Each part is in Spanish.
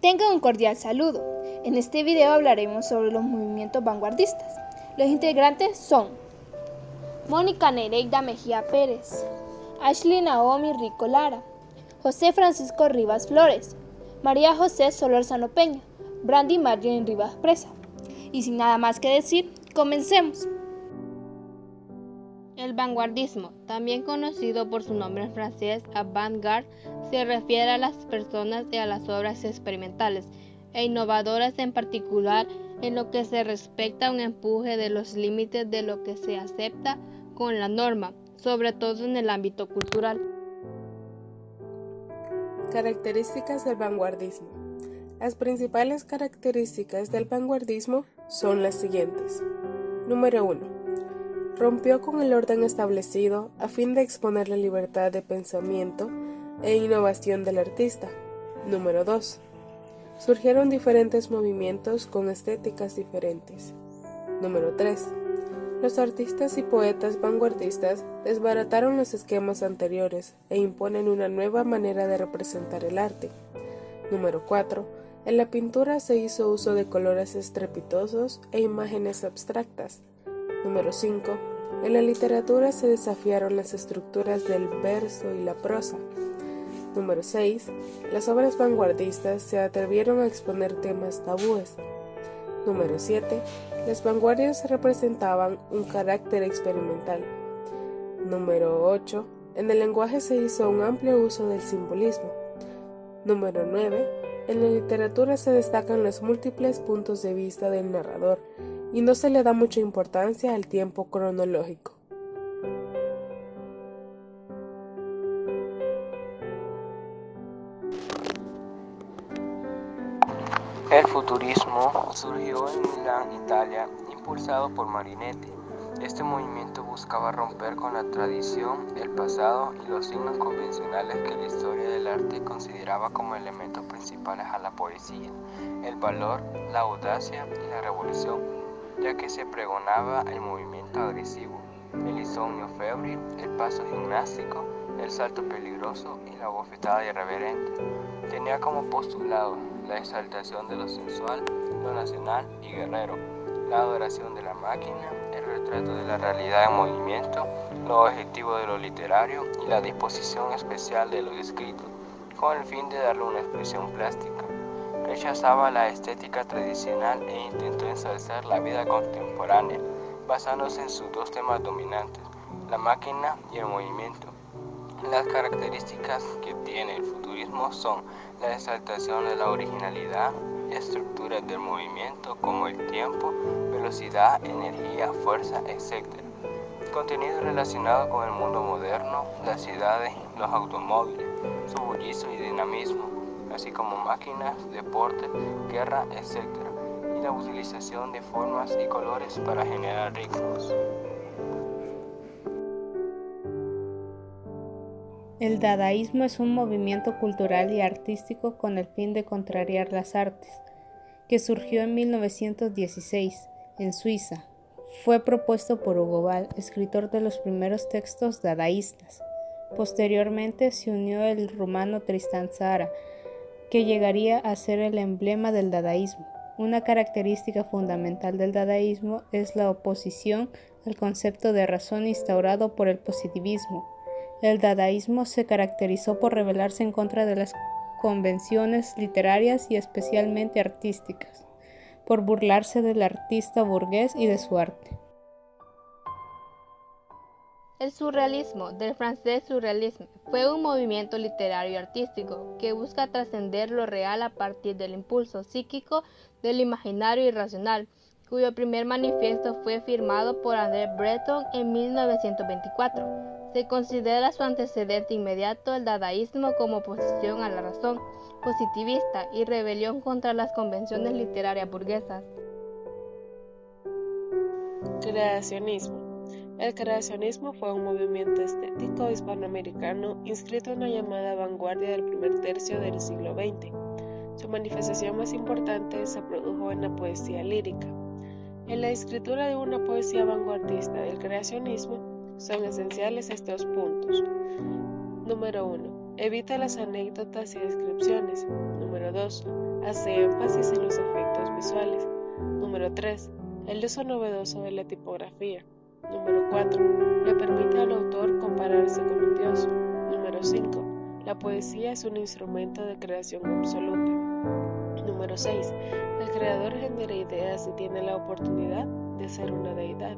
Tengan un cordial saludo. En este video hablaremos sobre los movimientos vanguardistas. Los integrantes son Mónica Nereida Mejía Pérez, Ashley Naomi Rico Lara, José Francisco Rivas Flores, María José Solórzano Peña, Brandy Marjorie Rivas Presa. Y sin nada más que decir, comencemos. El vanguardismo, también conocido por su nombre en francés avant-garde, se refiere a las personas y a las obras experimentales e innovadoras, en particular en lo que se respecta a un empuje de los límites de lo que se acepta con la norma, sobre todo en el ámbito cultural. Características del vanguardismo. Las principales características del vanguardismo son las siguientes. Número 1. Rompió con el orden establecido a fin de exponer la libertad de pensamiento e innovación del artista. Número 2. Surgieron diferentes movimientos con estéticas diferentes. Número 3. Los artistas y poetas vanguardistas desbarataron los esquemas anteriores e imponen una nueva manera de representar el arte. Número 4. En la pintura se hizo uso de colores estrepitosos e imágenes abstractas. Número 5. En la literatura se desafiaron las estructuras del verso y la prosa. Número 6. Las obras vanguardistas se atrevieron a exponer temas tabúes. Número 7. Las vanguardias representaban un carácter experimental. Número 8. En el lenguaje se hizo un amplio uso del simbolismo. Número 9. En la literatura se destacan los múltiples puntos de vista del narrador y no se le da mucha importancia al tiempo cronológico. El futurismo surgió en Milán, Italia, impulsado por Marinetti. Este movimiento buscaba romper con la tradición, el pasado y los signos convencionales que la historia del arte consideraba como elementos principales a la poesía, el valor, la audacia y la revolución, ya que se pregonaba el movimiento agresivo, el insomnio febril, el paso gimnástico, el salto peligroso y la bofetada irreverente. Tenía como postulado la exaltación de lo sensual, lo nacional y guerrero, la adoración de la máquina, el retrato de la realidad en movimiento, lo objetivo de lo literario y la disposición especial de lo escrito, con el fin de darle una expresión plástica. Rechazaba la estética tradicional e intentó ensalzar la vida contemporánea, basándose en sus dos temas dominantes, la máquina y el movimiento. Las características que tiene el futurismo son la exaltación de la originalidad, estructuras del movimiento como el tiempo, velocidad, energía, fuerza, etc. Contenido relacionado con el mundo moderno, las ciudades, los automóviles, su bullicio y dinamismo, así como máquinas, deportes, guerra, etc. Y la utilización de formas y colores para generar ritmos. El dadaísmo es un movimiento cultural y artístico con el fin de contrariar las artes, que surgió en 1916, en Suiza. Fue propuesto por Hugo Ball, escritor de los primeros textos dadaístas. Posteriormente se unió el rumano Tristan Tzara, que llegaría a ser el emblema del dadaísmo. Una característica fundamental del dadaísmo es la oposición al concepto de razón instaurado por el positivismo. El dadaísmo se caracterizó por rebelarse en contra de las convenciones literarias y especialmente artísticas, por burlarse del artista burgués y de su arte. El surrealismo, del francés surrealisme, fue un movimiento literario y artístico que busca trascender lo real a partir del impulso psíquico del imaginario irracional, cuyo primer manifiesto fue firmado por André Breton en 1924. Se considera su antecedente inmediato el dadaísmo como oposición a la razón positivista y rebelión contra las convenciones literarias burguesas. Creacionismo. El creacionismo fue un movimiento estético hispanoamericano inscrito en la llamada vanguardia del primer tercio del siglo XX. Su manifestación más importante se produjo en la poesía lírica. En la escritura de una poesía vanguardista del creacionismo son esenciales estos puntos. Número 1. Evita las anécdotas y descripciones. Número 2. 2. Hace énfasis en los efectos visuales. Número 3. El uso novedoso de la tipografía. Número 4. Le permite al autor compararse con un dios. Número 5. La poesía es un instrumento de creación absoluta. Número 6. El creador genera ideas y tiene la oportunidad de ser una deidad.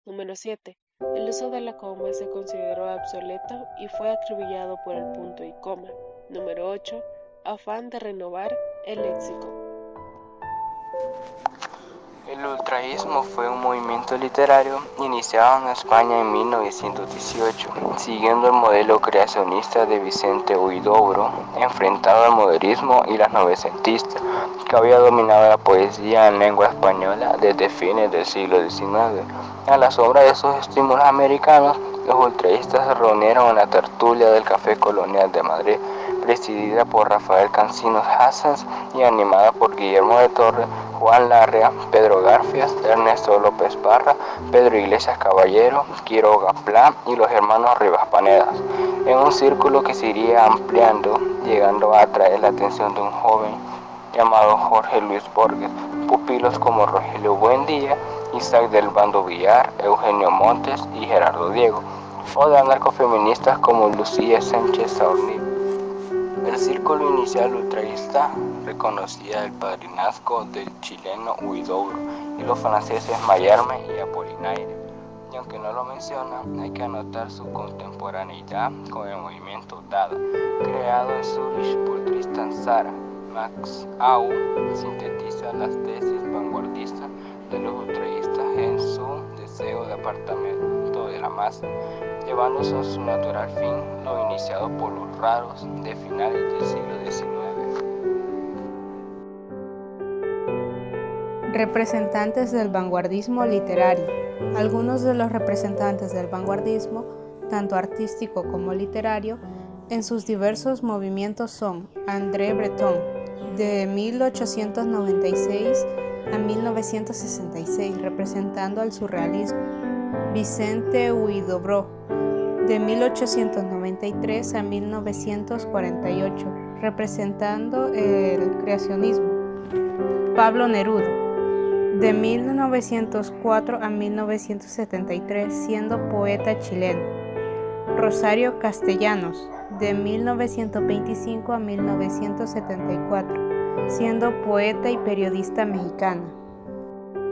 Número 7. El uso de la coma se consideró obsoleto y fue acribillado por el punto y coma. Número 8. Afán de renovar el léxico. El ultraísmo fue un movimiento literario iniciado en España en 1918, siguiendo el modelo creacionista de Vicente Huidobro, enfrentado al modernismo y las novecentistas, que había dominado la poesía en lengua española desde fines del siglo XIX. A la sombra de esos estímulos americanos, los ultraístas se reunieron en la tertulia del Café Colonial de Madrid, presidida por Rafael Cansinos Hassans y animada por Guillermo de Torres, Juan Larrea, Pedro Garfias, Ernesto López Parra, Pedro Iglesias Caballero, Quiroga Plá y los hermanos Rivas Panedas, en un círculo que se iría ampliando, llegando a atraer la atención de un joven llamado Jorge Luis Borges, pupilos como Rogelio Buendía, Isaac del Bando Villar, Eugenio Montes y Gerardo Diego, o de anarcofeministas como Lucía Sánchez Saornil. El círculo inicial ultraísta reconocía el padrinazgo del chileno Huidobro y los franceses Mallarmé y Apollinaire, y aunque no lo menciona, hay que anotar su contemporaneidad con el movimiento Dada, creado en Zurich por Tristan Tzara. Max Au sintetiza las tesis vanguardistas de los ultraístas en su deseo de apartamiento de la masa, llevándose a su natural fin lo iniciado por los raros de finales del siglo XIX. Representantes del vanguardismo literario. Algunos de los representantes del vanguardismo, tanto artístico como literario, en sus diversos movimientos son André Breton, de 1896 a 1966, representando al surrealismo; Vicente Huidobro, de 1893 a 1948, representando el creacionismo; Pablo Neruda, de 1904 a 1973, siendo poeta chileno; Rosario Castellanos, de 1925 a 1974, siendo poeta y periodista mexicana;